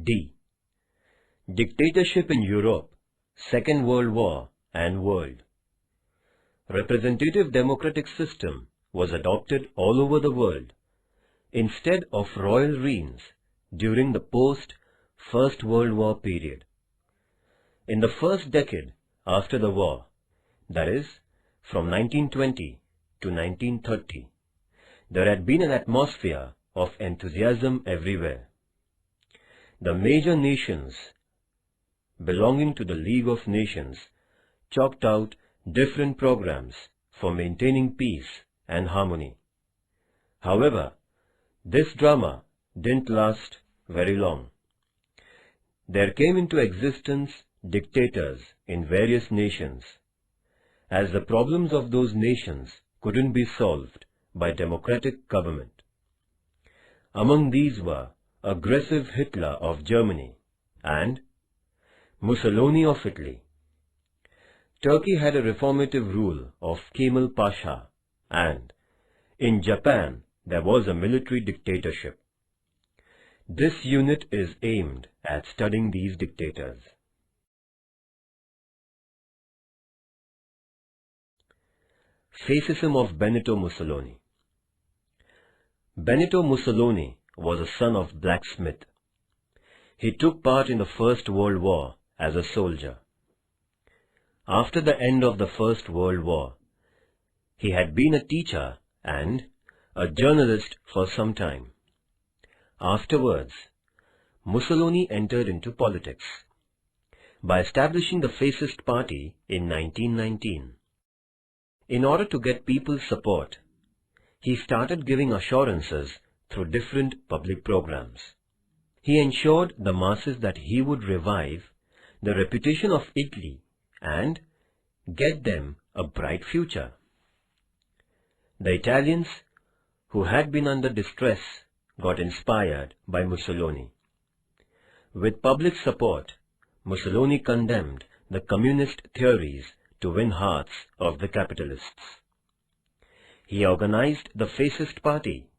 D. Dictatorship in Europe, Second World War and World. Representative democratic system was adopted all over the world instead of royal reigns during the post-First World War period. In the first decade after the war, that is, from 1920 to 1930, there had been an atmosphere of enthusiasm everywhere. The major nations belonging to the League of Nations chalked out different programs for maintaining peace and harmony. However, this drama didn't last very long. There came into existence dictators in various nations, as the problems of those nations couldn't be solved by democratic government. Among these were aggressive Hitler of Germany and Mussolini of Italy. Turkey had a reformative rule of Kemal Pasha, and in Japan there was a military dictatorship. This unit is aimed at studying these dictators. Fascism of Benito Mussolini. Benito Mussolini was a son of blacksmith. He took part in the First World War as a soldier. After the end of the First World War, he had been a teacher and a journalist for some time. Afterwards, Mussolini entered into politics by establishing the Fascist Party in 1919. In order to get people's support, he started giving assurances through different public programs. He ensured the masses that he would revive the reputation of Italy and get them a bright future. The Italians, who had been under distress, got inspired by Mussolini. With public support, Mussolini condemned the communist theories to win hearts of the capitalists. He organized the Fascist Party,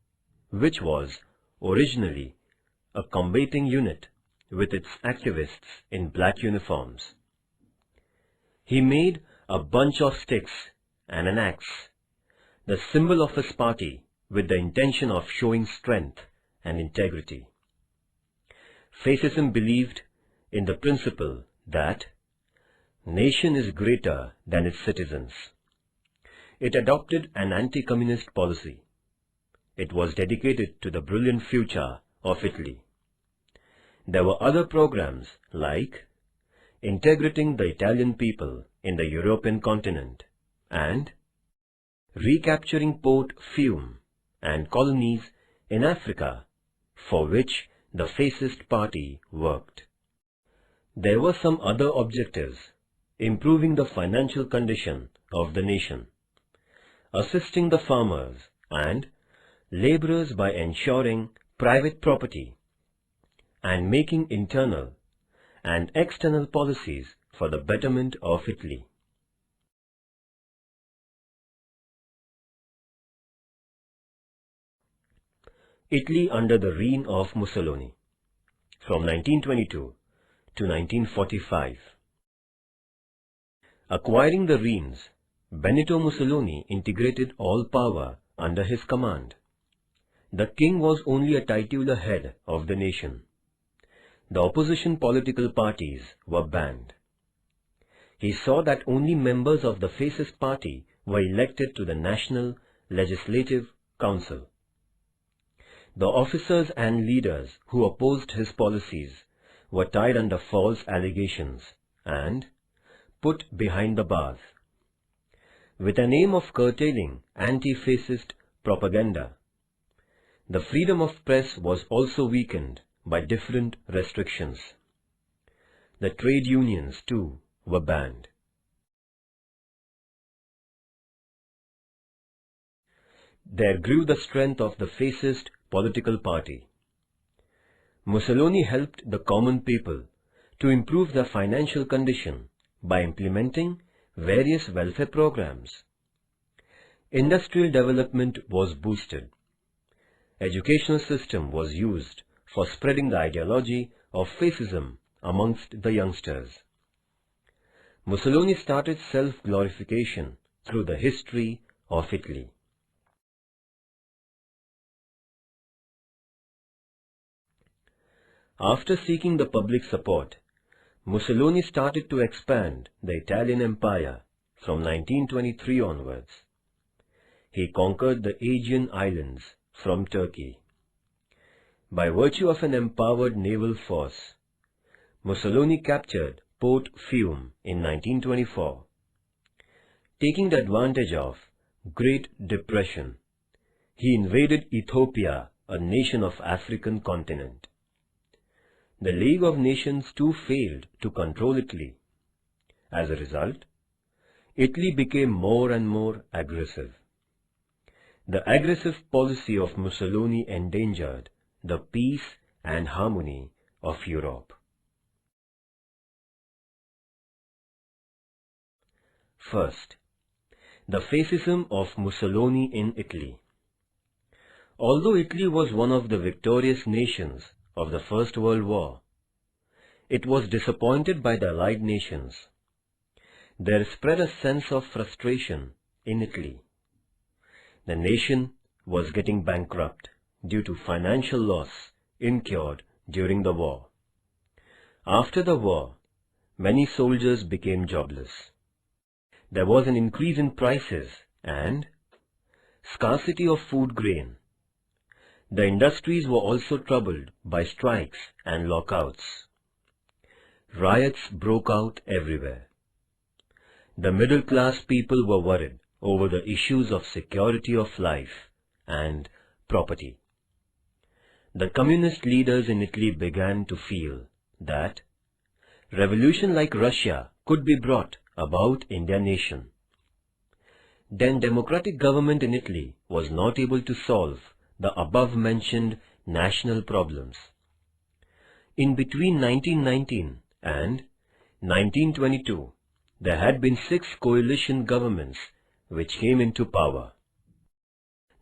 which was originally a combating unit with its activists in black uniforms. He made a bunch of sticks and an axe, the symbol of his party, with the intention of showing strength and integrity. Fascism believed in the principle that nation is greater than its citizens. It adopted an anti-communist policy. It was dedicated to the brilliant future of Italy. There were other programs like integrating the Italian people in the European continent and recapturing Port Fiume and colonies in Africa, for which the Fascist Party worked. There were some other objectives: improving the financial condition of the nation, assisting the farmers and laborers by ensuring private property, and making internal and external policies for the betterment of Italy. Italy under the reign of Mussolini, from 1922 to 1945. Acquiring the reins, Benito Mussolini integrated all power under his command. The king was only a titular head of the nation. The opposition political parties were banned. He saw that only members of the Fascist Party were elected to the National Legislative Council. The officers and leaders who opposed his policies were tied under false allegations and put behind the bars. With an aim of curtailing anti-fascist propaganda, the freedom of press was also weakened by different restrictions. The trade unions, too, were banned. There grew the strength of the fascist political party. Mussolini helped the common people to improve their financial condition by implementing various welfare programs. Industrial development was boosted. Educational system was used for spreading the ideology of fascism amongst the youngsters. Mussolini started self-glorification through the history of Italy. After seeking the public support, Mussolini started to expand the Italian Empire from 1923 onwards. He conquered the Aegean Islands from Turkey. By virtue of an empowered naval force, Mussolini captured Port Fiume in 1924. Taking the advantage of Great Depression, he invaded Ethiopia, a nation of African continent. The League of Nations too failed to control Italy. As a result, Italy became more and more aggressive. The aggressive policy of Mussolini endangered the peace and harmony of Europe. First, the fascism of Mussolini in Italy. Although Italy was one of the victorious nations of the First World War, it was disappointed by the Allied nations. There spread a sense of frustration in Italy. The nation was getting bankrupt due to financial loss incurred during the war. After the war, many soldiers became jobless. There was an increase in prices and scarcity of food grain. The industries were also troubled by strikes and lockouts. Riots broke out everywhere. The middle-class people were worried over the issues of security of life and property. The communist leaders in Italy began to feel that revolution like Russia could be brought about in their nation. Then democratic government in Italy was not able to solve the above-mentioned national problems. In between 1919 and 1922, there had been 6 coalition governments which came into power.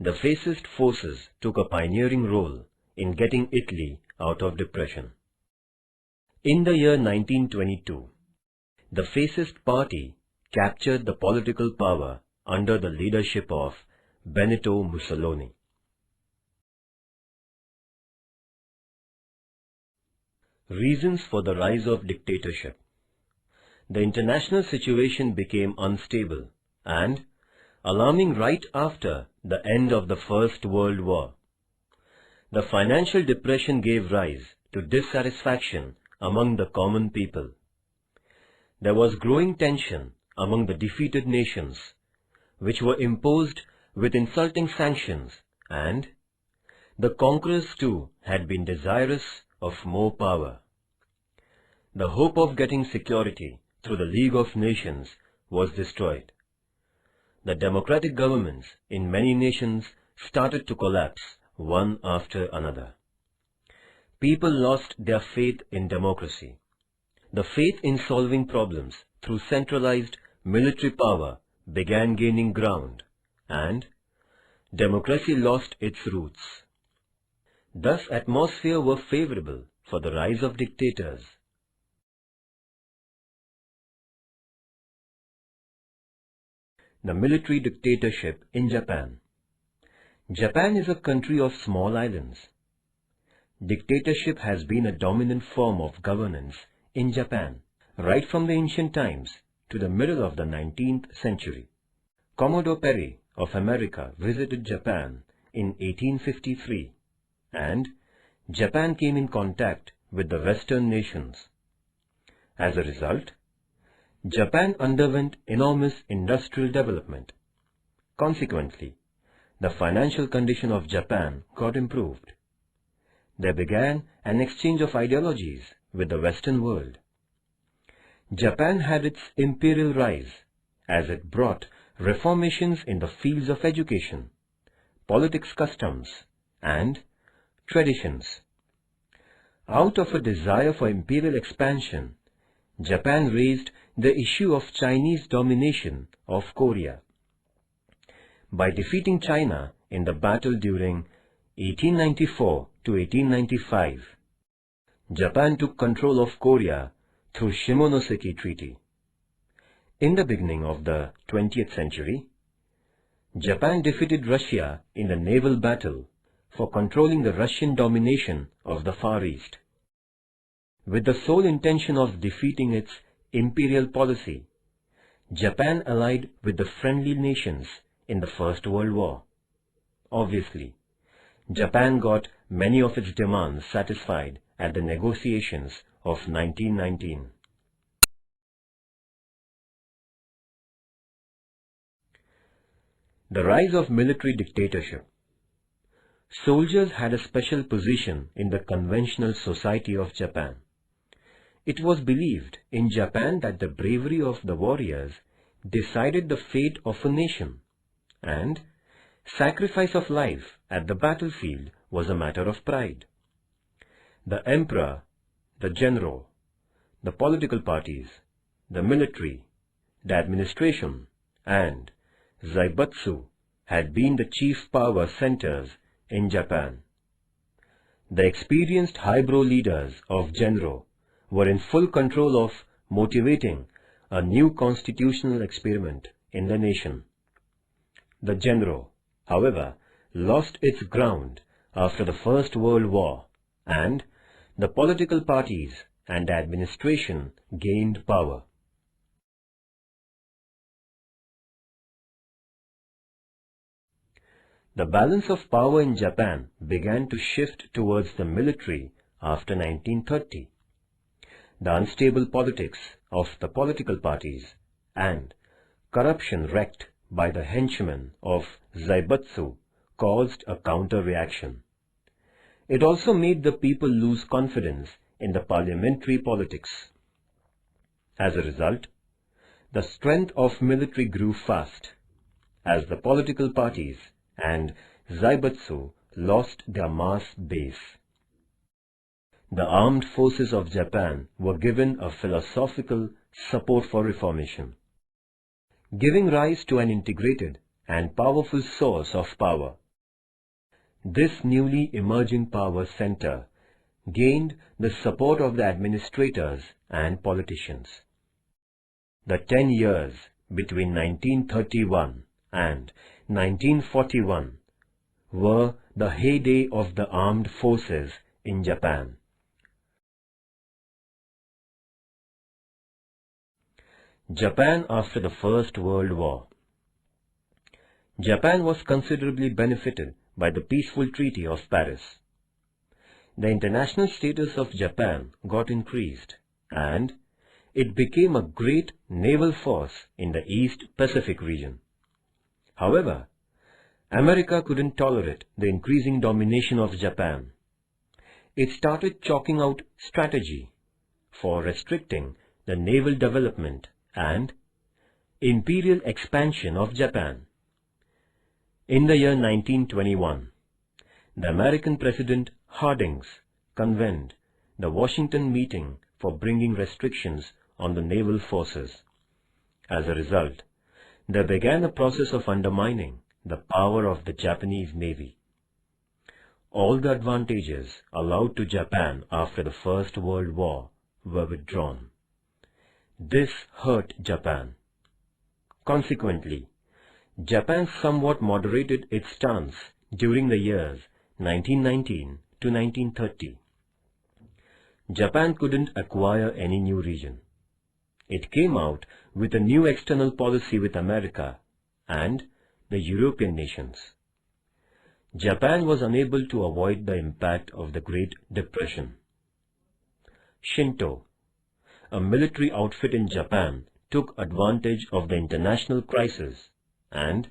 The fascist forces took a pioneering role in getting Italy out of depression. In the year 1922, the fascist party captured the political power under the leadership of Benito Mussolini. Reasons for the rise of dictatorship. The international situation became unstable and alarming right after the end of the First World War. The financial depression gave rise to dissatisfaction among the common people. There was growing tension among the defeated nations, which were imposed with insulting sanctions, and the conquerors too had been desirous of more power. The hope of getting security through the League of Nations was destroyed. The democratic governments in many nations started to collapse one after another. People lost their faith in democracy. The faith in solving problems through centralized military power began gaining ground, and democracy lost its roots. Thus, atmosphere were favorable for the rise of dictators. The military dictatorship in Japan. Japan is a country of small islands. Dictatorship has been a dominant form of governance in Japan, right from the ancient times to the middle of the 19th century. Commodore Perry of America visited Japan in 1853, and Japan came in contact with the Western nations. As a result, Japan underwent enormous industrial development. Consequently, the financial condition of Japan got improved. There began an exchange of ideologies with the Western world. Japan had its imperial rise as it brought reformations in the fields of education, politics, customs, and traditions. Out of a desire for imperial expansion, Japan raised the issue of Chinese domination of Korea. By defeating China in the battle during 1894 to 1895, Japan took control of Korea through Shimonoseki Treaty. In the beginning of the 20th century, Japan defeated Russia in the naval battle for controlling the Russian domination of the Far East. With the sole intention of defeating its imperial policy, Japan allied with the friendly nations in the First World War. Obviously, Japan got many of its demands satisfied at the negotiations of 1919. The rise of military dictatorship. Soldiers had a special position in the conventional society of Japan. It was believed in Japan that the bravery of the warriors decided the fate of a nation, and sacrifice of life at the battlefield was a matter of pride. The emperor, the general, the political parties, the military, the administration, and Zaibatsu had been the chief power centers in Japan. The experienced highbrow leaders of Genro were in full control of motivating a new constitutional experiment in the nation. The Genro, however, lost its ground after the First World War, and the political parties and the administration gained power. The balance of power in Japan began to shift towards the military after 1930. The unstable politics of the political parties and corruption wreaked by the henchmen of Zaibatsu caused a counter-reaction. It also made the people lose confidence in the parliamentary politics. As a result, the strength of military grew fast, as the political parties and Zaibatsu lost their mass base. The armed forces of Japan were given a philosophical support for reformation, giving rise to an integrated and powerful source of power. This newly emerging power center gained the support of the administrators and politicians. The 10 years between 1931 and 1941 were the heyday of the armed forces in Japan. Japan after the First World War. Japan was considerably benefited by the peaceful Treaty of Paris. The international status of Japan got increased, and it became a great naval force in the East Pacific region. However, America couldn't tolerate the increasing domination of Japan. It started chalking out strategy for restricting the naval development and imperial expansion of Japan. In the year 1921, the American President Harding convened the Washington meeting for bringing restrictions on the naval forces. As a result, there began a process of undermining the power of the Japanese Navy. All the advantages allowed to Japan after the First World War were withdrawn. This hurt Japan. Consequently, Japan somewhat moderated its stance during the years 1919 to 1930. Japan couldn't acquire any new region. It came out with a new external policy with America and the European nations. Japan was unable to avoid the impact of the Great Depression. Shinto, a military outfit in Japan, took advantage of the international crisis and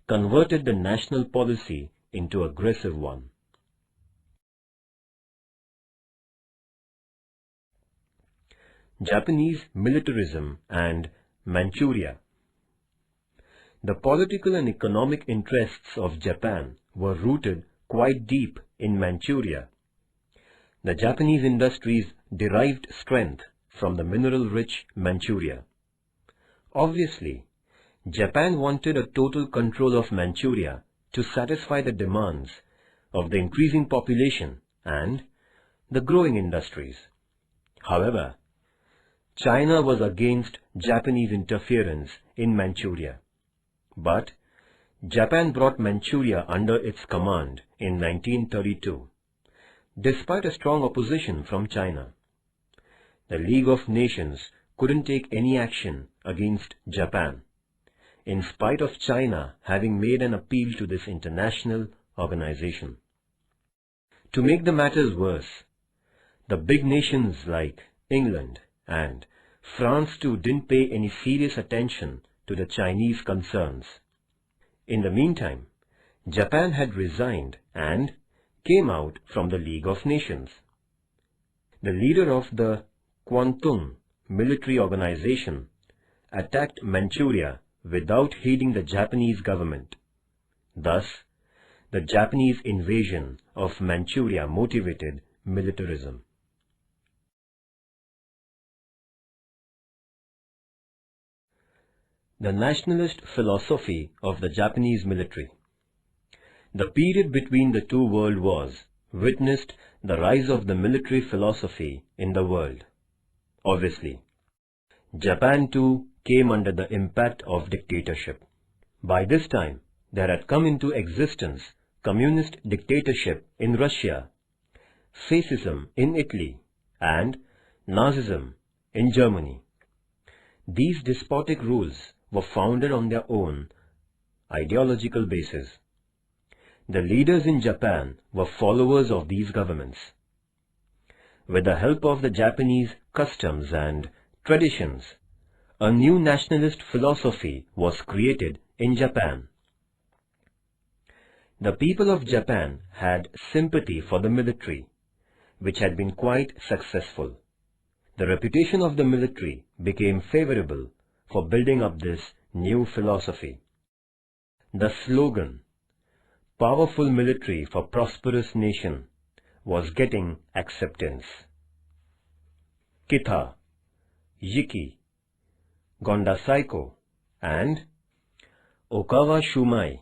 converted the national policy into an aggressive one. Japanese militarism and Manchuria. The political and economic interests of Japan were rooted quite deep in Manchuria. The Japanese industries derived strength from the mineral-rich Manchuria. Obviously, Japan wanted a total control of Manchuria to satisfy the demands of the increasing population and the growing industries. However, China was against Japanese interference in Manchuria, but Japan brought Manchuria under its command in 1932, despite a strong opposition from China. The League of Nations couldn't take any action against Japan, in spite of China having made an appeal to this international organization. To make the matters worse, the big nations like England and France too didn't pay any serious attention to the Chinese concerns. In the meantime, Japan had resigned and came out from the League of Nations. The leader of the Kwantung military organization attacked Manchuria without heeding the Japanese government. Thus, the Japanese invasion of Manchuria motivated militarism. The nationalist philosophy of the Japanese military. The period between the two world wars witnessed the rise of the military philosophy in the world. Obviously, Japan too came under the impact of dictatorship. By this time, there had come into existence communist dictatorship in Russia, fascism in Italy, and Nazism in Germany. These despotic rules were founded on their own ideological basis. The leaders in Japan were followers of these governments. With the help of the Japanese customs and traditions, a new nationalist philosophy was created in Japan. The people of Japan had sympathy for the military, which had been quite successful. The reputation of the military became favorable for building up this new philosophy. The slogan, "Powerful military for prosperous nation," was getting acceptance. Kita, Yiki, Gondasaiko, and Okawa Shumai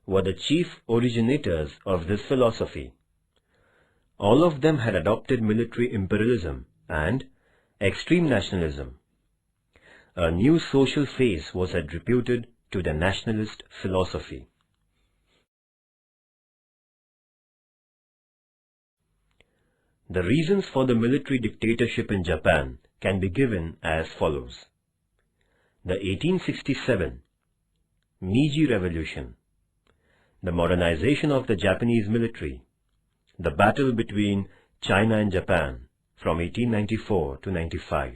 were the chief originators of this philosophy. All of them had adopted military imperialism and extreme nationalism. A new social phase was attributed to the nationalist philosophy. The reasons for the military dictatorship in Japan can be given as follows. The 1867 Meiji Revolution, the modernization of the Japanese military, the battle between China and Japan from 1894 to 95,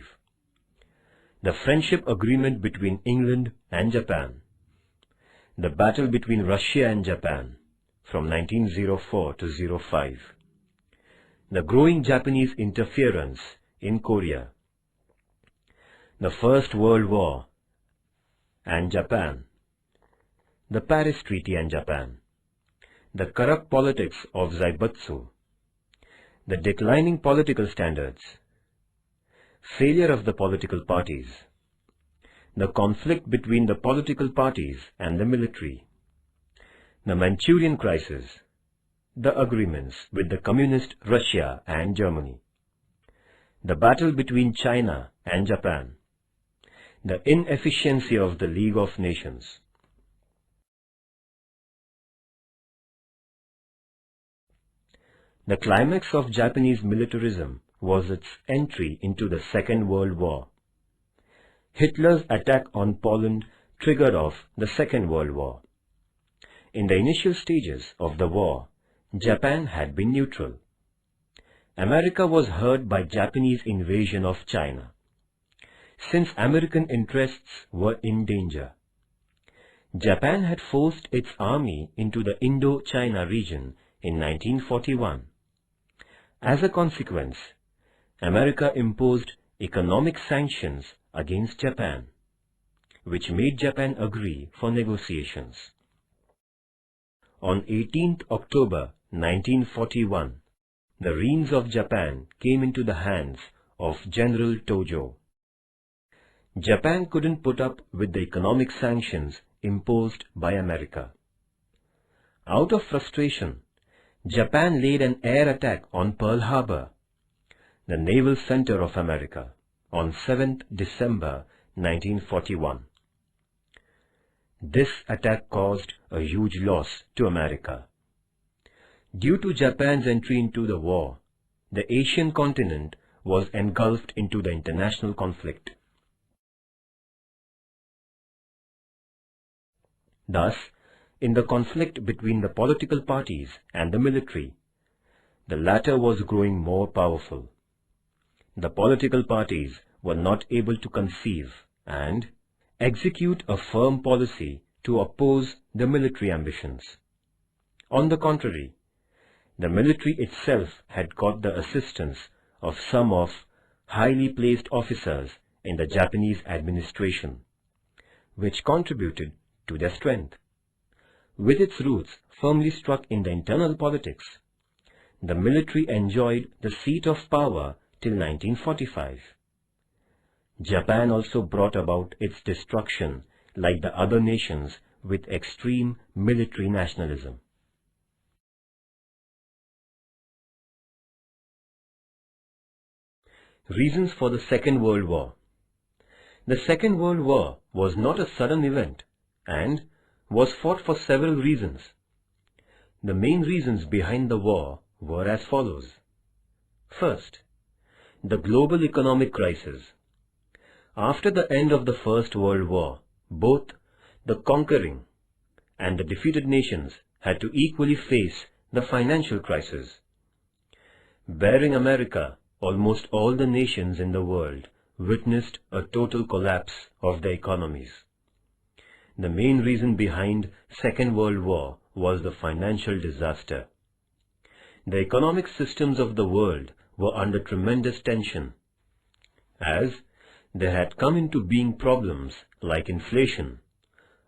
the friendship agreement between England and Japan, the battle between Russia and Japan from 1904 to 05, the growing Japanese interference in Korea, the First World War and Japan, the Paris Treaty and Japan, the corrupt politics of Zaibatsu, the declining political standards, failure of the political parties, the conflict between the political parties and the military, the Manchurian crisis, the agreements with the communist Russia and Germany, the battle between China and Japan, the inefficiency of the League of Nations. The climax of Japanese militarism was its entry into the Second World War. Hitler's attack on Poland triggered off the Second World War. In the initial stages of the war, Japan had been neutral. America was hurt by Japanese invasion of China. Since American interests were in danger, Japan had forced its army into the Indo-China region in 1941. As a consequence, America imposed economic sanctions against Japan, which made Japan agree for negotiations. On 18th October 1941, the reins of Japan came into the hands of General Tojo. Japan couldn't put up with the economic sanctions imposed by America. Out of frustration, Japan laid an air attack on Pearl Harbor, the naval center of America, on 7th December 1941. This attack caused a huge loss to America. Due to Japan's entry into the war, the Asian continent was engulfed into the international conflict. Thus, in the conflict between the political parties and the military, the latter was growing more powerful. The political parties were not able to conceive and execute a firm policy to oppose the military ambitions. On the contrary, the military itself had got the assistance of some of highly placed officers in the Japanese administration, which contributed to their strength. With its roots firmly struck in the internal politics, the military enjoyed the seat of power till 1945. Japan also brought about its destruction like the other nations with extreme military nationalism. Reasons for the Second World War. The Second World War was not a sudden event and was fought for several reasons. The main reasons behind the war were as follows. First, the global economic crisis. After the end of the First World War, both the conquering and the defeated nations had to equally face the financial crisis. Bearing America, almost all the nations in the world witnessed a total collapse of their economies. The main reason behind Second World War was the financial disaster. The economic systems of the world were under tremendous tension, as there had come into being problems like inflation,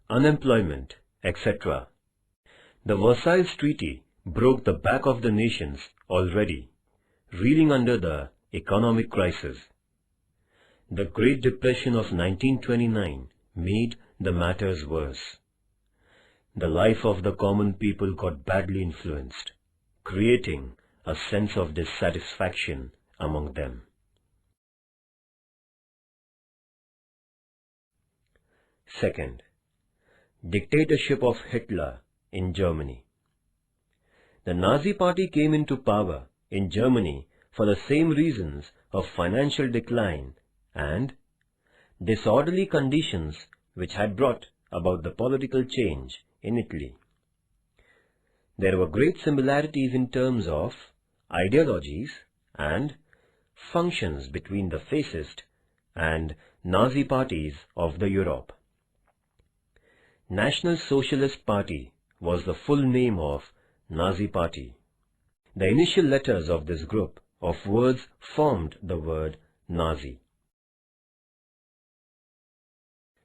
unemployment, etc. The Versailles Treaty broke the back of the nations already reeling under the economic crisis. The Great Depression of 1929 made the matters worse. The life of the common people got badly influenced, creating a sense of dissatisfaction among them. Second, dictatorship of Hitler in Germany. The Nazi Party came into power in Germany for the same reasons of financial decline and disorderly conditions which had brought about the political change in Italy. There were great similarities in terms of ideologies and functions between the fascist and Nazi parties of the Europe. National Socialist Party was the full name of Nazi Party. The initial letters of this group of words formed the word Nazi.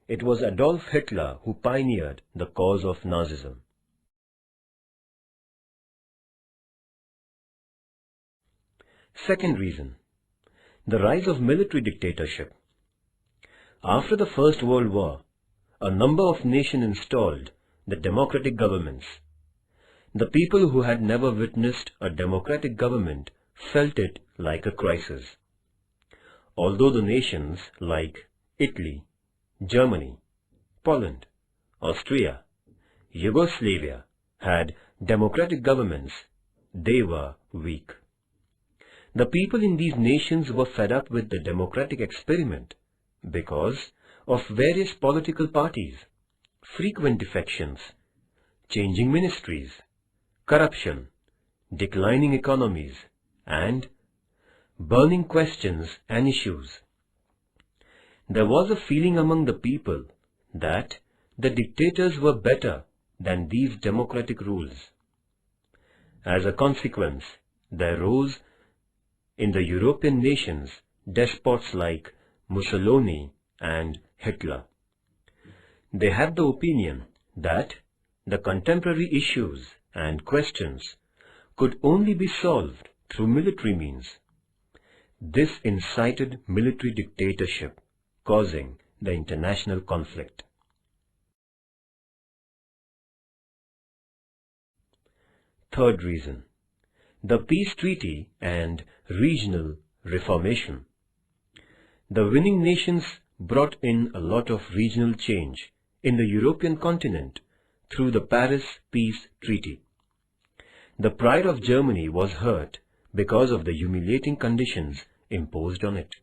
It was Adolf Hitler who pioneered the cause of Nazism. Second reason, the rise of military dictatorship. After the First World War, a number of nations installed the democratic governments. The people who had never witnessed a democratic government felt it like a crisis. Although the nations like Italy, Germany, Poland, Austria, Yugoslavia had democratic governments, they were weak. The people in these nations were fed up with the democratic experiment because of various political parties, frequent defections, changing ministries, corruption, declining economies, and burning questions and issues. There was a feeling among the people that the dictators were better than these democratic rules. As a consequence, there rose in the European nations despots like Mussolini and Hitler. They had the opinion that the contemporary issues and questions could only be solved through military means. This incited military dictatorship, causing the international conflict. Third reason, the peace treaty and regional reformation. The winning nations brought in a lot of regional change in the European continent through the Paris Peace Treaty. The pride of Germany was hurt because of the humiliating conditions imposed on it.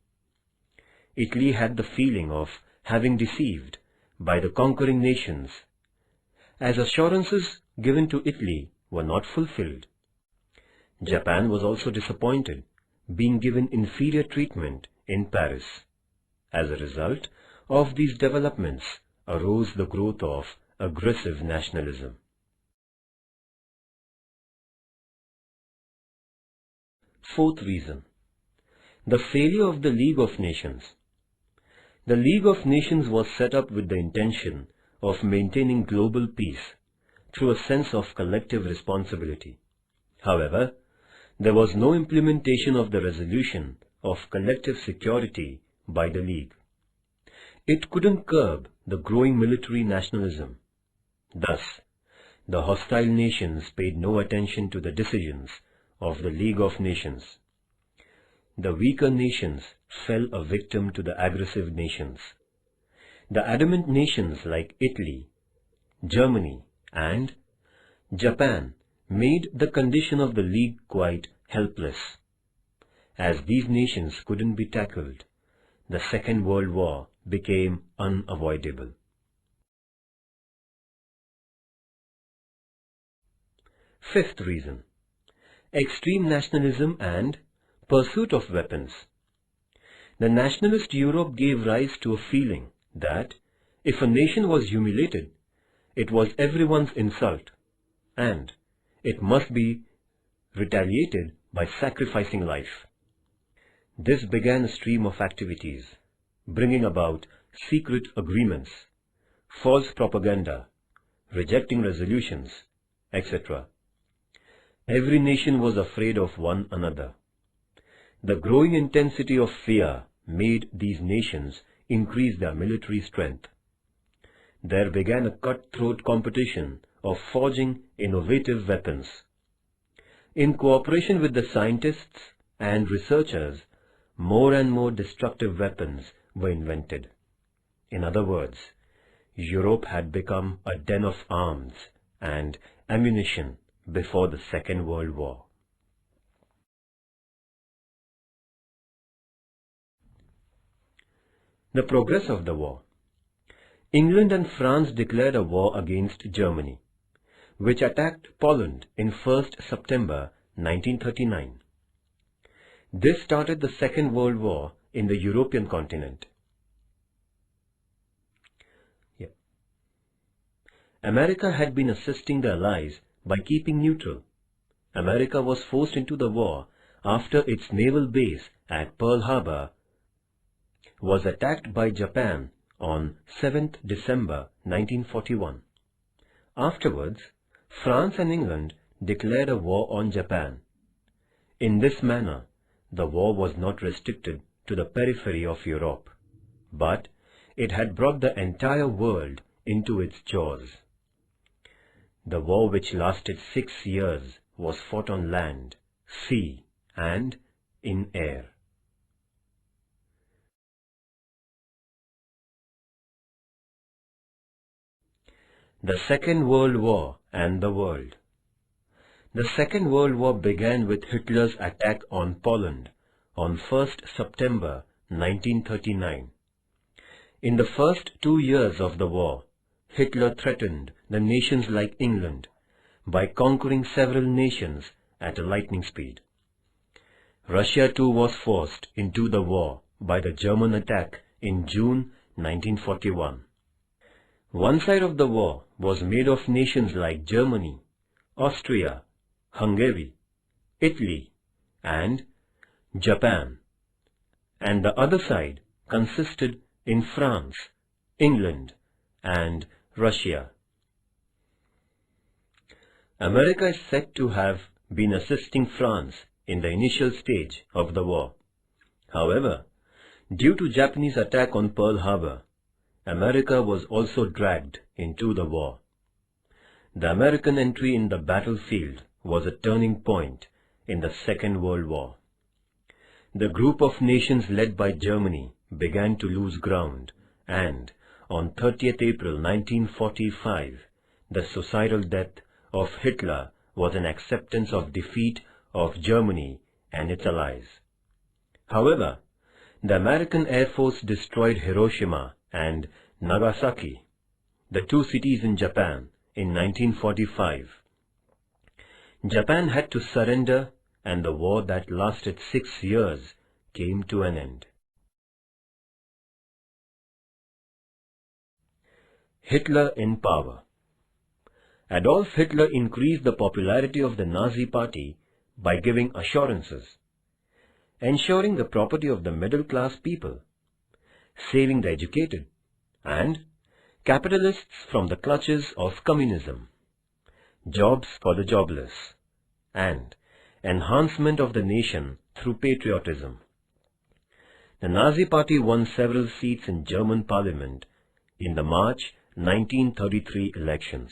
Italy had the feeling of having deceived by the conquering nations, as assurances given to Italy were not fulfilled. Japan was also disappointed, being given inferior treatment in Paris. As a result of these developments arose the growth of aggressive nationalism. Fourth reason, the failure of the League of Nations. The League of Nations was set up with the intention of maintaining global peace through a sense of collective responsibility. However, there was no implementation of the resolution of collective security by the League. It couldn't curb the growing military nationalism. Thus, the hostile nations paid no attention to the decisions of the League of Nations. The weaker nations fell a victim to the aggressive nations. The adamant nations like Italy, Germany, and Japan made the condition of the League quite helpless. As these nations couldn't be tackled, the Second World War became unavoidable. Fifth reason, extreme nationalism and pursuit of weapons. The nationalist Europe gave rise to a feeling that if a nation was humiliated, it was everyone's insult, and it must be retaliated by sacrificing life. This began a stream of activities, bringing about secret agreements, false propaganda, rejecting resolutions, etc. Every nation was afraid of one another. The growing intensity of fear made these nations increase their military strength. There began a cutthroat competition of forging innovative weapons. In cooperation with the scientists and researchers, more and more destructive weapons were invented. In other words, Europe had become a den of arms and ammunition before the Second World War. The progress of the war. England and France declared a war against Germany, which attacked Poland in 1st September 1939. This started the Second World War in the European continent. America had been assisting the Allies by keeping neutral. America was forced into the war after its naval base at Pearl Harbor was attacked by Japan on 7th December 1941. Afterwards, France and England declared a war on Japan. In this manner, the war was not restricted to the periphery of Europe, but it had brought the entire world into its jaws. The war, which lasted 6 years, was fought on land, sea, and in air. The Second World War and the world. The Second World War began with Hitler's attack on Poland on 1st September 1939. In the first 2 years of the war, Hitler threatened the nations like England by conquering several nations at a lightning speed. Russia too was forced into the war by the German attack in June 1941. One side of the war was made of nations like Germany, Austria, Hungary, Italy, and Japan, and the other side consisted in France, England, and Russia. America is said to have been assisting France in the initial stage of the war. However, due to Japanese attack on Pearl Harbor, America was also dragged into the war. The American entry in the battlefield was a turning point in the Second World War. The group of nations led by Germany began to lose ground, and on 30th April 1945, the suicidal death of Hitler was an acceptance of defeat of Germany and its allies. However, the American Air Force destroyed Hiroshima and Nagasaki, the two cities in Japan, in 1945. Japan had to surrender, and the war that lasted 6 years came to an end. Hitler in power. Adolf Hitler increased the popularity of the Nazi Party by giving assurances, ensuring the property of the middle-class people, saving the educated, and capitalists from the clutches of communism, jobs for the jobless, and enhancement of the nation through patriotism. The Nazi Party won several seats in German parliament in the March 1933 elections.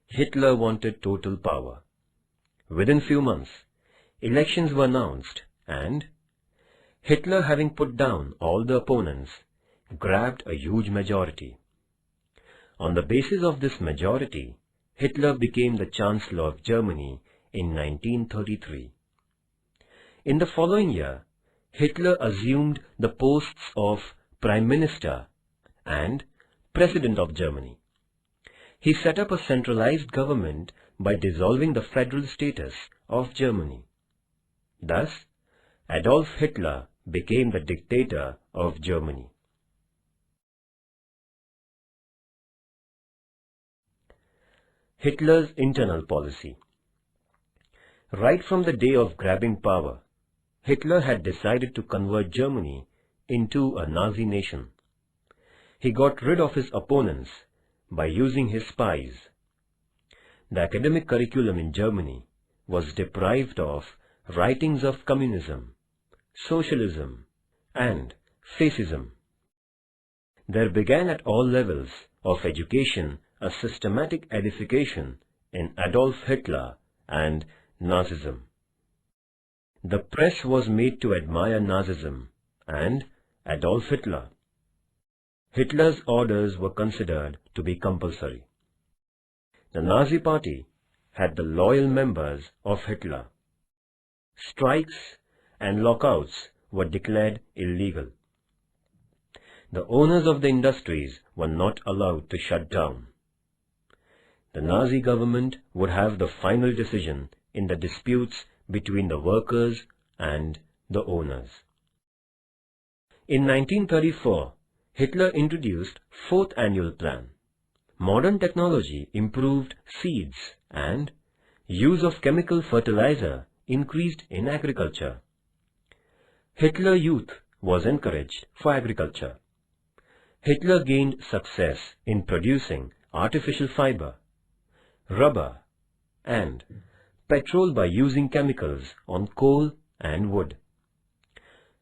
Hitler wanted total power. Within few months, elections were announced, and Hitler, having put down all the opponents, grabbed a huge majority. On the basis of this majority, Hitler became the Chancellor of Germany in 1933. In the following year, Hitler assumed the posts of Prime Minister and President of Germany. He set up a centralized government by dissolving the federal status of Germany. Thus, Adolf Hitler became the dictator of Germany. Hitler's internal policy. Right from the day of grabbing power, Hitler had decided to convert Germany into a Nazi nation. He got rid of his opponents by using his spies. The academic curriculum in Germany was deprived of writings of communism, socialism, and fascism. There began at all levels of education a systematic edification in Adolf Hitler and Nazism. The press was made to admire Nazism and Adolf Hitler. Hitler's orders were considered to be compulsory. The Nazi Party had the loyal members of Hitler. Strikes and lockouts were declared illegal. The owners of the industries were not allowed to shut down. The Nazi government would have the final decision in the disputes between the workers and the owners. In 1934, Hitler introduced Fourth Annual Plan. Modern technology improved seeds and use of chemical fertilizer increased in agriculture. Hitler Youth was encouraged for agriculture. Hitler gained success in producing artificial fiber, rubber, and petrol by using chemicals on coal and wood.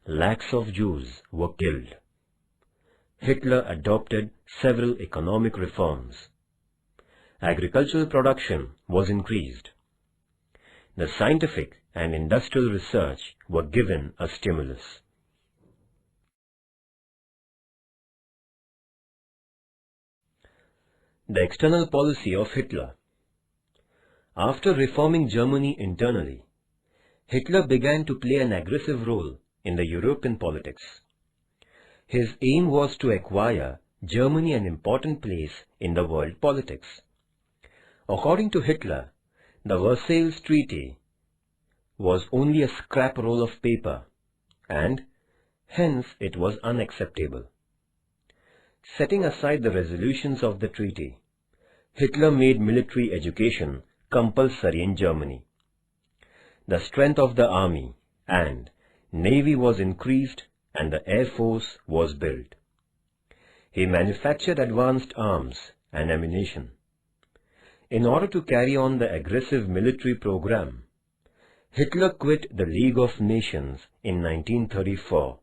Lakhs of Jews were killed. Hitler adopted several economic reforms. Agricultural production was increased. The scientific and industrial research were given a stimulus. The external policy of Hitler. After reforming Germany internally, Hitler began to play an aggressive role in the European politics. His aim was to acquire Germany an important place in the world politics. According to Hitler, the Versailles Treaty was only a scrap roll of paper, and hence it was unacceptable. Setting aside the resolutions of the treaty, Hitler made military education compulsory in Germany. The strength of the army and navy was increased and the air force was built. He manufactured advanced arms and ammunition. In order to carry on the aggressive military program, Hitler quit the League of Nations in 1934.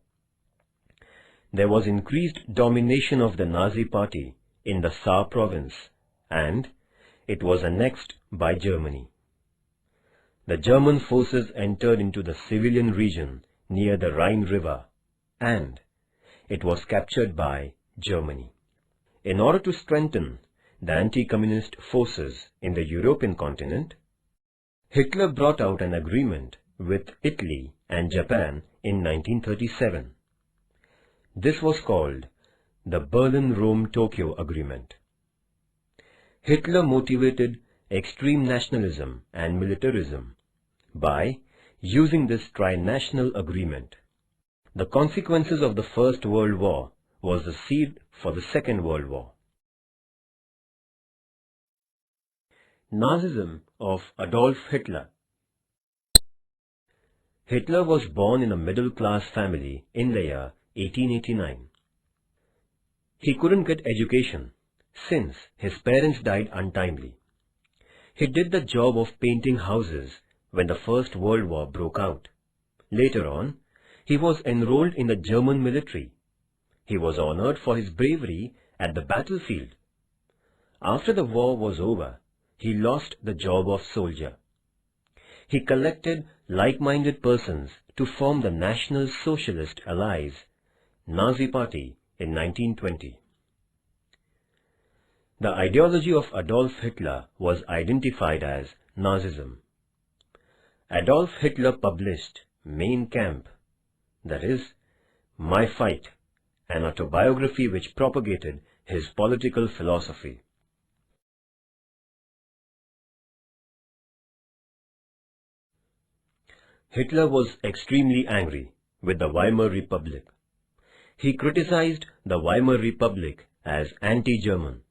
There was increased domination of the Nazi Party in the Saar province, and it was annexed by Germany. the German forces entered into the civilian region near the Rhine River, and it was captured by Germany. In order to strengthen the anti-communist forces in the European continent, Hitler brought out an agreement with Italy and Japan in 1937. This was called the Berlin-Rome-Tokyo Agreement. Hitler motivated extreme nationalism and militarism by using this tri-national agreement. The consequences of the First World War was the seed for the Second World War. Nazism of Adolf Hitler. Hitler was born in a middle-class family in the year 1889. He couldn't get education since his parents died untimely. He did the job of painting houses when the First World War broke out. Later on, he was enrolled in the German military. He was honored for his bravery at the battlefield. After the war was over, he lost the job of soldier. He collected like-minded persons to form the National Socialist Allies, Nazi Party, in 1920. The ideology of Adolf Hitler was identified as Nazism. Adolf Hitler published Mein Kampf, that is, My Fight, an autobiography which propagated his political philosophy. Hitler was extremely angry with the Weimar Republic. He criticized the Weimar Republic as anti-German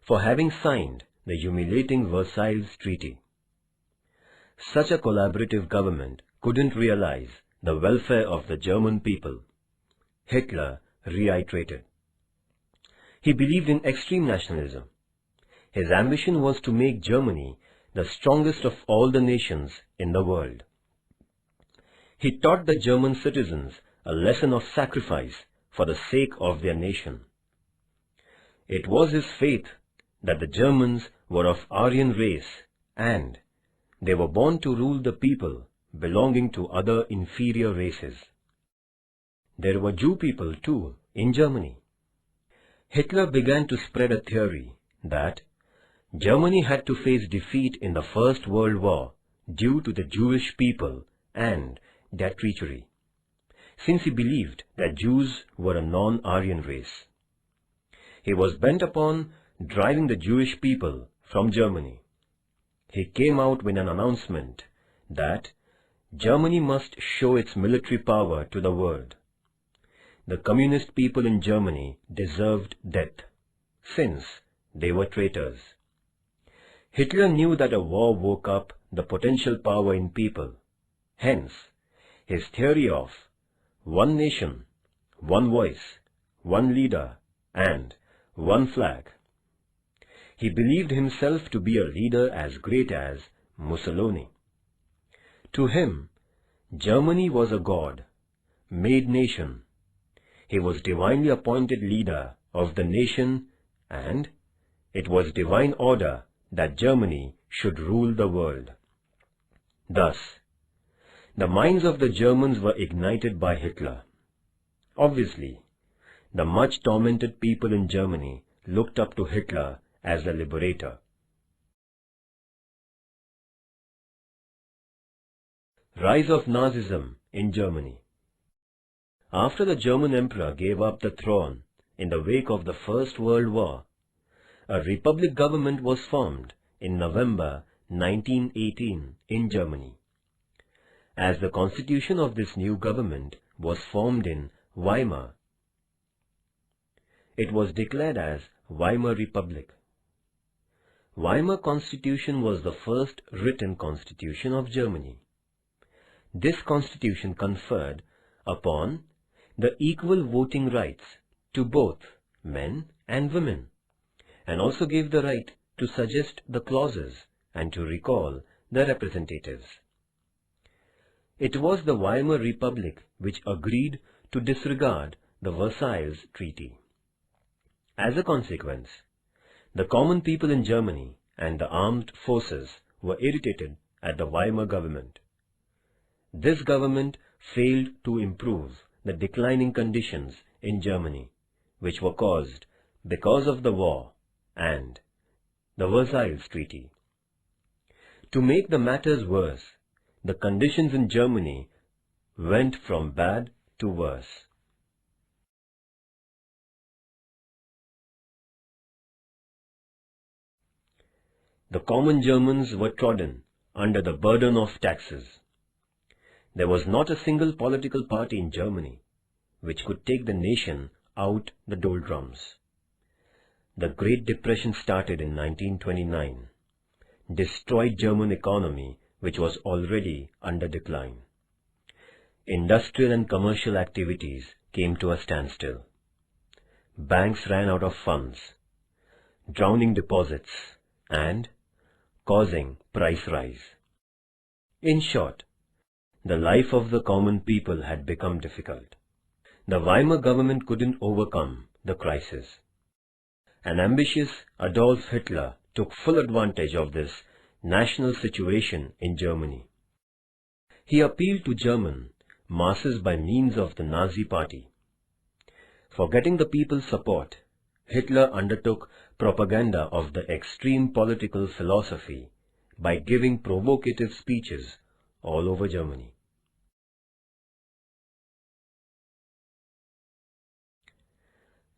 for having signed the humiliating Versailles Treaty. Such a collaborative government couldn't realize the welfare of the German people. Hitler reiterated. He believed in extreme nationalism. His ambition was to make Germany the strongest of all the nations in the world. He taught the German citizens a lesson of sacrifice for the sake of their nation. It was his faith that the Germans were of Aryan race and they were born to rule the people belonging to other inferior races. There were Jew people too in Germany. Hitler began to spread a theory that Germany had to face defeat in the First World War due to the Jewish people and their treachery, since he believed that Jews were a non-Aryan race. He was bent upon driving the Jewish people from Germany. He came out with an announcement that Germany must show its military power to the world. The communist people in Germany deserved death, since they were traitors. Hitler knew that a war woke up the potential power in people. Hence, his theory of one nation, one voice, one leader, and one flag. He believed himself to be a leader as great as Mussolini. To him, Germany was a God-made nation. He was divinely appointed leader of the nation, and it was divine order that Germany should rule the world. Thus, the minds of the Germans were ignited by Hitler. Obviously, the much tormented people in Germany looked up to Hitler as the liberator. Rise of Nazism in Germany. After the German Emperor gave up the throne in the wake of the First World War, a republic government was formed in November 1918 in Germany. As the constitution of this new government was formed in Weimar, it was declared as Weimar Republic. Weimar Constitution was the first written constitution of Germany. This constitution conferred upon the equal voting rights to both men and women, and also gave the right to suggest the clauses and to recall the representatives. It was the Weimar Republic which agreed to disregard the Versailles Treaty. As a consequence, the common people in Germany and the armed forces were irritated at the Weimar government. This government failed to improve the declining conditions in Germany, which were caused because of the war and the Versailles Treaty. To make the matters worse, the conditions in Germany went from bad to worse. The common Germans were trodden under the burden of taxes. There was not a single political party in Germany which could take the nation out the doldrums. The Great Depression started in 1929, destroyed German economy, which was already under decline. Industrial and commercial activities came to a standstill. Banks ran out of funds, drowning deposits and causing price rise. In short, the life of the common people had become difficult. The Weimar government couldn't overcome the crisis. An ambitious Adolf Hitler took full advantage of this national situation in Germany. He appealed to German masses by means of the Nazi Party. For getting the people's support, Hitler undertook propaganda of the extreme political philosophy by giving provocative speeches all over Germany.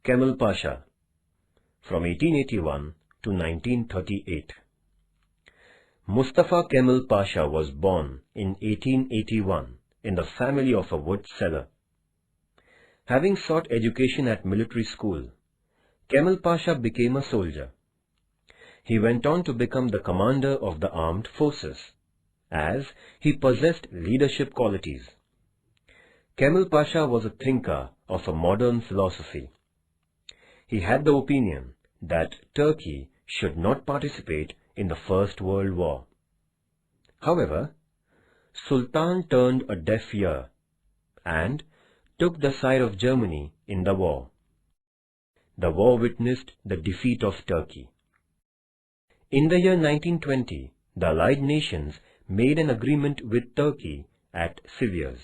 Kemal Pasha, from 1881 to 1938. Mustafa Kemal Pasha was born in 1881 in the family of a wood seller. Having sought education at military school, Kemal Pasha became a soldier. He went on to become the commander of the armed forces, as he possessed leadership qualities. Kemal Pasha was a thinker of a modern philosophy. He had the opinion that Turkey should not participate in the First World War. However, Sultan turned a deaf ear and took the side of Germany in the war. The war witnessed the defeat of Turkey. In the year 1920, the Allied nations made an agreement with Turkey at Sivas.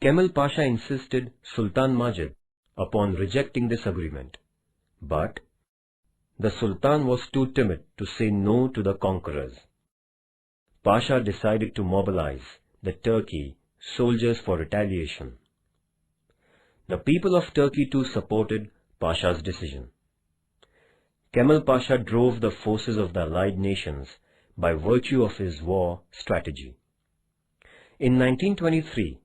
Kemal Pasha insisted Sultan Majid upon rejecting this agreement, but the Sultan was too timid to say no to the conquerors. Pasha decided to mobilize the Turkey soldiers for retaliation. The people of Turkey too supported Pasha's decision. Kemal Pasha drove the forces of the Allied nations by virtue of his war strategy. In 1923,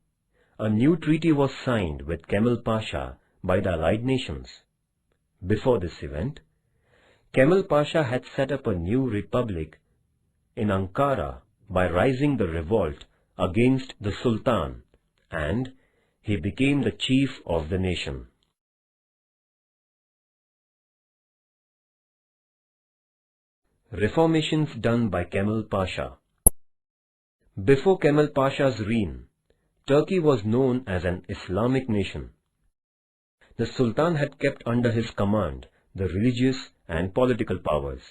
a new treaty was signed with Kemal Pasha by the Allied nations. Before this event, Kemal Pasha had set up a new republic in Ankara by rising the revolt against the Sultan, and he became the chief of the nation. Reformations done by Kemal Pasha. Before Kemal Pasha's reign, Turkey was known as an Islamic nation. The Sultan had kept under his command the religious and political powers.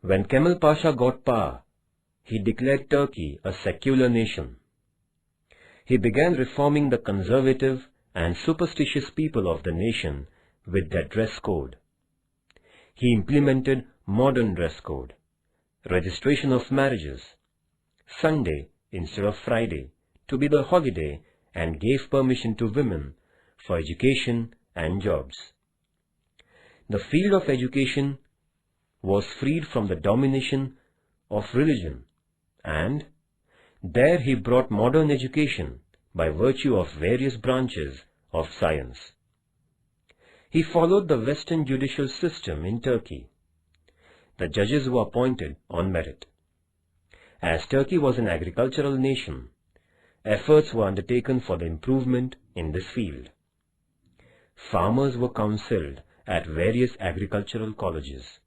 When Kemal Pasha got power, he declared Turkey a secular nation. He began reforming the conservative and superstitious people of the nation with their dress code. He implemented modern dress code, registration of marriages, Sunday instead of Friday to be the holiday, and gave permission to women for education and jobs. The field of education was freed from the domination of religion, and there he brought modern education by virtue of various branches of science. He followed the Western judicial system in Turkey. The judges were appointed on merit. As Turkey was an agricultural nation, efforts were undertaken for the improvement in this field. Farmers were counseled at various agricultural colleges.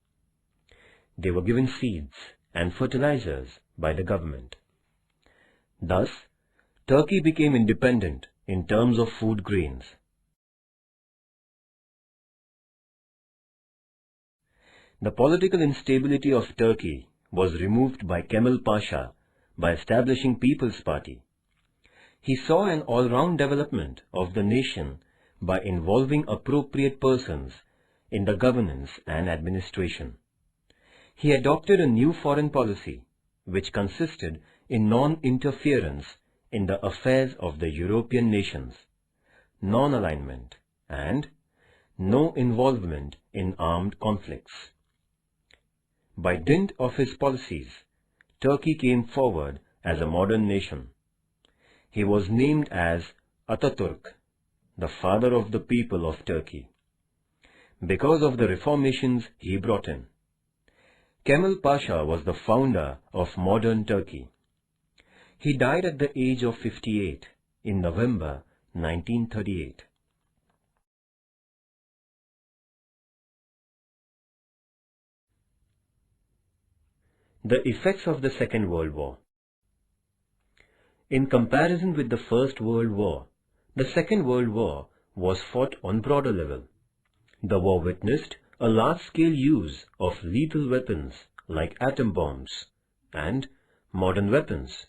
They were given seeds and fertilizers by the government. Thus, Turkey became independent in terms of food grains. The political instability of Turkey was removed by Kemal Pasha by establishing People's Party. He saw an all-round development of the nation by involving appropriate persons in the governance and administration. He adopted a new foreign policy, which consisted in non-interference in the affairs of the European nations, non-alignment, and no involvement in armed conflicts. By dint of his policies, Turkey came forward as a modern nation. He was named as Ataturk, the father of the people of Turkey, because of the reformations he brought in. Kemal Pasha was the founder of modern Turkey. He died at the age of 58 in November 1938. The effects of the Second World War. In comparison with the First World War, the Second World War was fought on broader level. The war witnessed a large-scale use of lethal weapons like atom bombs and modern weapons,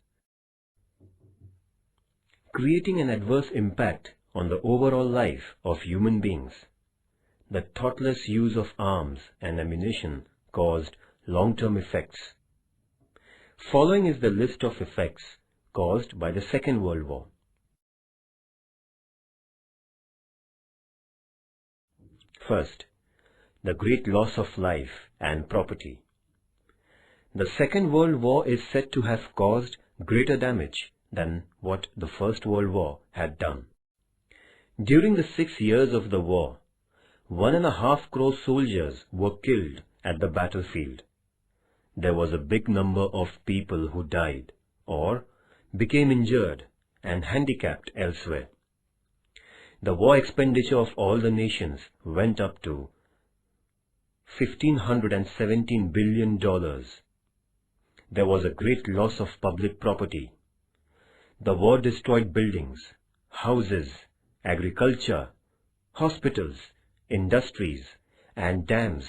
creating an adverse impact on the overall life of human beings. The thoughtless use of arms and ammunition caused long-term effects. Following is the list of effects caused by the Second World War. First, the great loss of life and property. The Second World War is said to have caused greater damage than what the First World War had done. During the 6 years of the war, 1.5 crore soldiers were killed at the battlefield. There was a big number of people who died or became injured and handicapped elsewhere. The war expenditure of all the nations went up to $1,517 billion. There was a great loss of public property. The war destroyed buildings, houses, agriculture, hospitals, industries, and dams,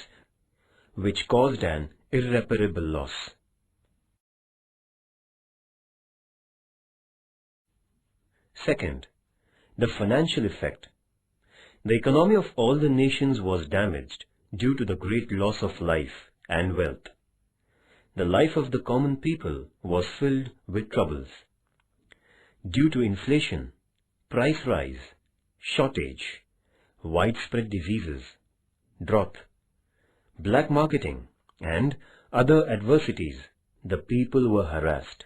which caused an irreparable loss. Second, the financial effect. The economy of all the nations was damaged due to the great loss of life and wealth. The life of the common people was filled with troubles. Due to inflation, price rise, shortage, widespread diseases, drought, black marketing, and other adversities, the people were harassed.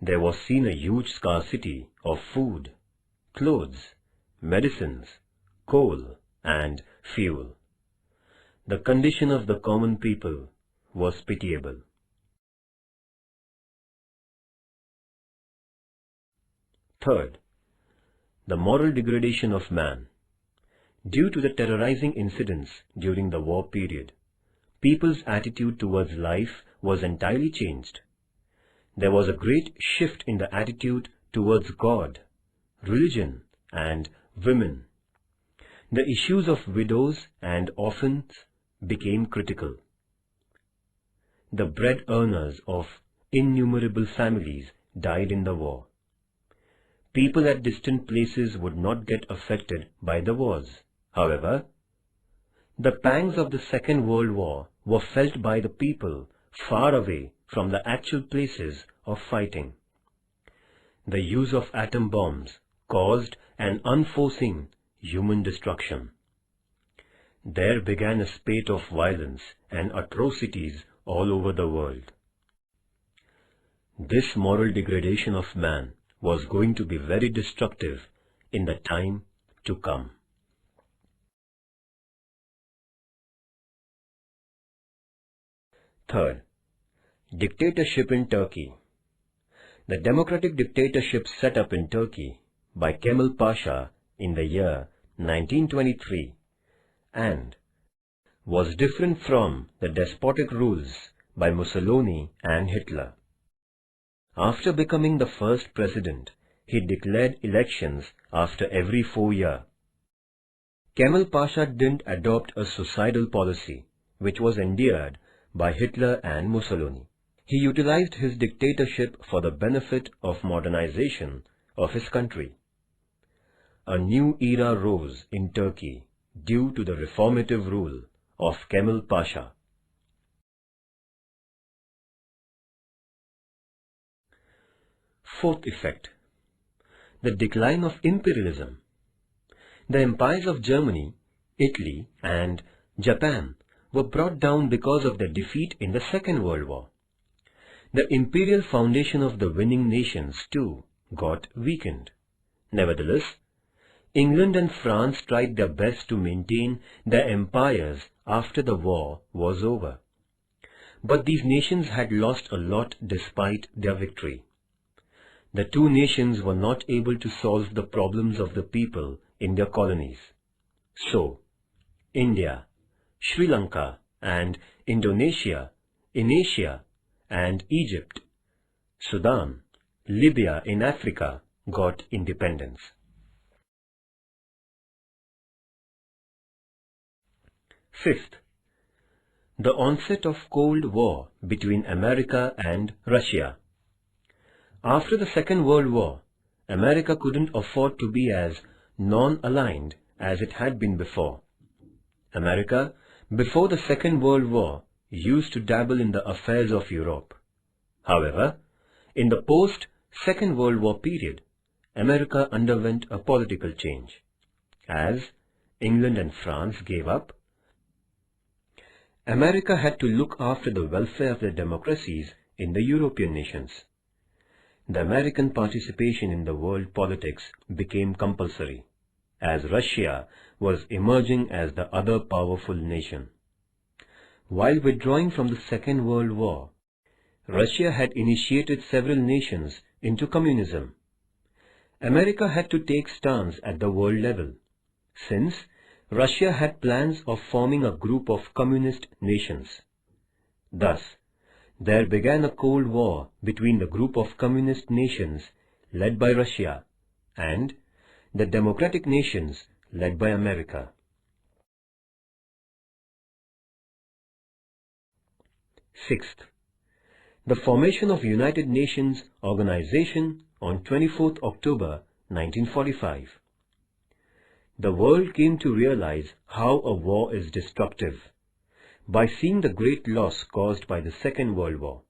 There was seen a huge scarcity of food, clothes, medicines, coal, and fuel. The condition of the common people was pitiable. Third, the moral degradation of man. Due to the terrorizing incidents during the war period, people's attitude towards life was entirely changed. There was a great shift in the attitude towards God, religion, and women. The issues of widows and orphans became critical. The bread earners of innumerable families died in the war. People at distant places would not get affected by the wars. However, the pangs of the Second World War were felt by the people far away from the actual places of fighting. The use of atom bombs caused an unforeseen human destruction. There began a spate of violence and atrocities all over the world. This moral degradation of man was going to be very destructive in the time to come. Third, dictatorship in Turkey. The democratic dictatorship set up in Turkey by Kemal Pasha in the year 1923 and was different from the despotic rules by Mussolini and Hitler. After becoming the first president, he declared elections after every 4 years. Kemal Pasha didn't adopt a suicidal policy, which was endeared by Hitler and Mussolini. He utilized his dictatorship for the benefit of modernization of his country. A new era rose in Turkey due to the reformative rule of Kemal Pasha. Fourth effect: the decline of imperialism. The empires of Germany, Italy, and Japan were brought down because of their defeat in the Second World War. The imperial foundation of the winning nations, too, got weakened. Nevertheless, England and France tried their best to maintain their empires after the war was over. But these nations had lost a lot despite their victory. The two nations were not able to solve the problems of the people in their colonies. So, India, Sri Lanka, and Indonesia in Asia, and Egypt, Sudan, Libya in Africa got independence. Fifth, the onset of Cold War between America and Russia. After the Second World War, America couldn't afford to be as non-aligned as it had been before. America, before the Second World War, used to dabble in the affairs of Europe. However, in the post-Second World War period, America underwent a political change. As England and France gave up, America had to look after the welfare of the democracies in the European nations. The American participation in the world politics became compulsory, as Russia was emerging as the other powerful nation. While withdrawing from the Second World War, Russia had initiated several nations into communism. America had to take stance at the world level, since Russia had plans of forming a group of communist nations. Thus, there began a Cold War between the group of communist nations led by Russia and the democratic nations led by America. Sixth, the formation of United Nations Organization on 24th October 1945. The world came to realize how a war is destructive by seeing the great loss caused by the Second World War.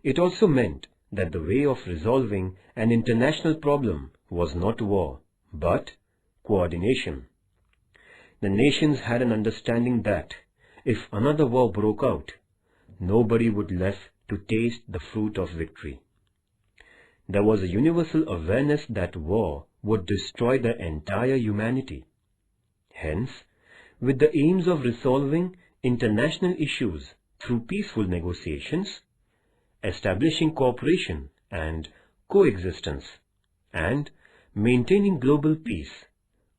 It also meant that the way of resolving an international problem was not war, but coordination. The nations had an understanding that if another war broke out, nobody would left to taste the fruit of victory. There was a universal awareness that war would destroy the entire humanity. Hence, with the aims of resolving international issues through peaceful negotiations, establishing cooperation and coexistence, and maintaining global peace,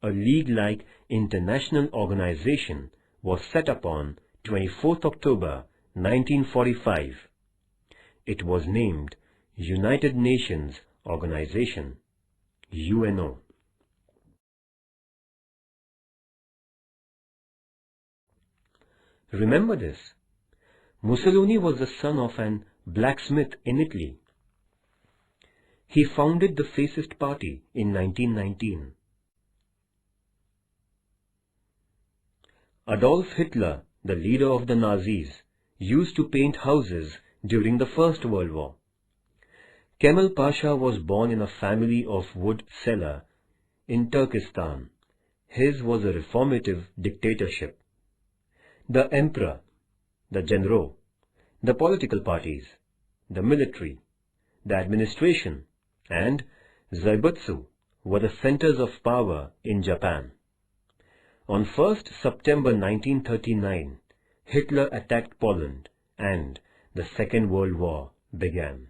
a league-like international organization was set up on 24th October 1945. It was named United Nations Organization, UNO. Remember this: Mussolini was the son of an blacksmith in Italy. He founded the Fascist Party in 1919. Adolf Hitler, the leader of the Nazis, used to paint houses during the First World War. Kemal Pasha was born in a family of wood seller in Turkestan. His was a reformative dictatorship. The emperor, the general, the political parties, the military, the administration, and Zaibutsu were the centers of power in Japan. On 1st September 1939, Hitler attacked Poland and the Second World War began.